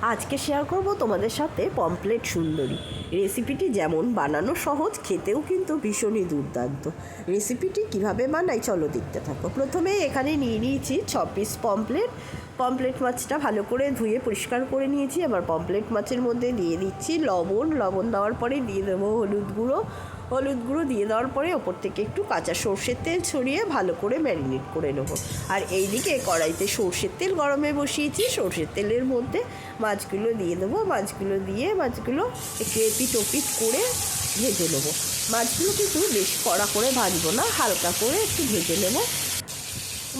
আজকে শেয়ার করব তোমাদের সাথে পমফ্রেট সুন্দরী রেসিপিটি। যেমন বানানো সহজ, খেতেও কিন্তু ভীষণই দুর্দান্ত। রেসিপিটি কিভাবে বানাই চলো দেখতে থাকো। প্রথমে এখানে নিয়ে নিয়েছি 6 পিস পমফ্রেট মাছটা ভালো করে ধুয়ে পরিষ্কার করে নিয়েছি। আবার পমফ্রেট মাছের মধ্যে দিয়ে দিচ্ছি লবণ দেওয়ার পরে দিয়ে দেবো হলুদ গুঁড়ো দিয়ে দেওয়ার পরে ওপর থেকে একটু কাঁচা সর্ষের তেল ছড়িয়ে ভালো করে ম্যারিনেট করে নেবো। আর এইদিকে কড়াইতে সর্ষের তেল গরমে বসিয়েছি। সর্ষের তেলের মধ্যে মাছগুলো দিয়ে দেবো। মাছগুলো একটু এপিট ওপিট করে ভেজে নেবো। মাছগুলো কিন্তু বেশ কড়া করে ভাজবো না, হালকা করে একটু ভেজে নেবো।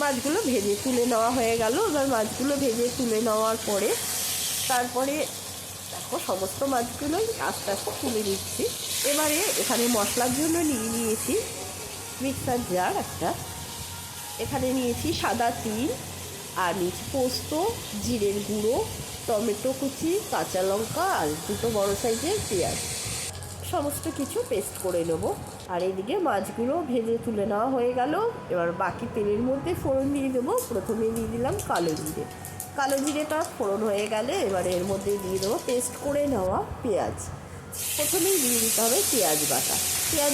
মাছগুলো ভেজে তুলে নেওয়া হয়ে গেল। এবার মাছগুলো ভেজে তুলে নেওয়ার পরে তারপরে দেখো সমস্ত মাছগুলোই আস্তে আস্তে তুলে দিচ্ছি। এবারে এখানে মশলার জন্য নিয়েছি মিক্সার জার একটা। এখানে নিয়েছি সাদা তিল, আর নিয়েছি পোস্ত, জিরের গুঁড়ো, টমেটো কুচি, কাঁচা লঙ্কা আর দুটো বড় সাইজের পেঁয়াজ। সমস্ত কিছু পেস্ট করে নেব। আর এইদিকে মাছগুলো ভেজে তুলে নেওয়া হয়ে গেল। এবার বাকি তেলের মধ্যে ফোড়ন দিয়ে দেবো। প্রথমে দিয়ে দিলাম কালো জিরেটা ফোড়ন হয়ে গেলে এবার এর মধ্যে দিয়ে দেবো পেস্ট করে নেওয়া পেঁয়াজ। প্রথমেই দিয়ে দিতে হবে পেঁয়াজ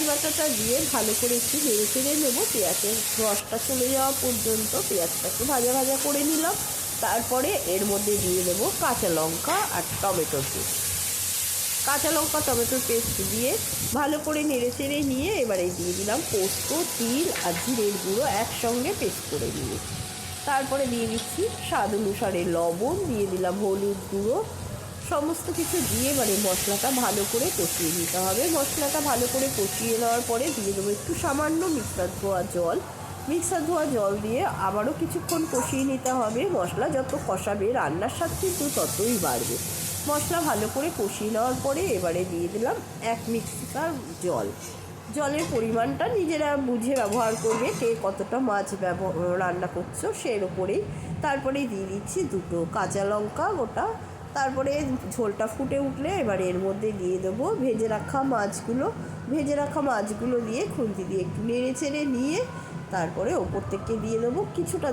বাটাটা দিয়ে ভালো করে একটু নেড়ে চেড়ে নেবো। পেঁয়াজের রসটা চলে যাওয়া পর্যন্ত পেঁয়াজটাকে ভাজা করে নিলাম। তারপরে এর মধ্যে দিয়ে দেবো কাঁচা লঙ্কা আর টমেটোর পেস্ট দিয়ে ভালো করে নেড়ে চেড়ে নিয়ে এবারে দিয়ে দিলাম পোস্ত, তিল আর জিরের গুঁড়ো একসঙ্গে পেস্ট করে নিয়ে। তারপরে দিয়ে দিচ্ছি স্বাদ অনুসারে লবণ, দিয়ে দিলাম হলুদ গুঁড়ো। সমস্ত কিছু দিয়ে এবারে মশলাটা ভালো করে কষিয়ে নিতে হবে। মশলাটা ভালো করে কষিয়ে নেওয়ার পরে দিয়ে দেবো একটু সামান্য মিক্সার ধোয়া জল দিয়ে আবারও কিছুক্ষণ কষিয়ে নিতে হবে। মশলা যত কষাবে রান্নার স্বাদ কিন্তু ততই বাড়বে। মশলা ভালো করে কষিয়ে নেওয়ার পরে এবারে দিয়ে দিলাম 1 মিক্সিকার জলের পরিমাণটা নিজেরা বুঝে ব্যবহার করবে, কে কতটা মাছ রান্না করছো সেই ওপরেই। তারপরে দিয়ে দিচ্ছি 2 কাঁচা লঙ্কা গোটা। তারপরে ঝোলটা ফুটে উঠলে এবার এর মধ্যে দিয়ে দেবো ভেজে রাখা মাছগুলো দিয়ে খুন্তি দিয়ে একটু নেড়ে চেড়ে নিয়ে তারপরে ওপর থেকে দিয়ে দেবো কিছুটা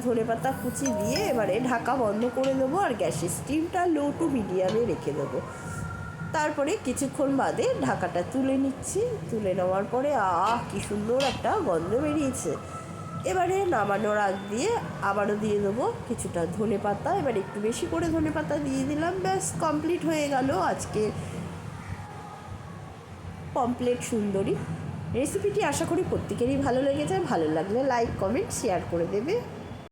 ধনেপাতা কুচি দিয়ে এবারে ঢাকা বন্ধ করে দেবো। আর গ্যাসের স্টিমটা লো টু মিডিয়ামে রেখে দেবো। তারপরে কিছুক্ষণ বাদে ঢাকাটা তুলে নিচ্ছি। তুলে নেওয়ার পরে কি সুন্দর একটা গন্ধ বেরিয়েছে। এবারে নামানোর আগ দিয়ে আবারও দিয়ে দেবো কিছুটা ধনেপাতা। এবার একটু বেশি করে ধনেপাতা দিয়ে দিলাম। ব্যাস কমপ্লিট হয়ে গেল আজকে পমফ্রেট সুন্দরী রেসিপিটি। আশা করি প্রত্যেকেরই ভালো লেগেছে। ভালো লাগলে লাইক, কমেন্ট, শেয়ার করে দেবে।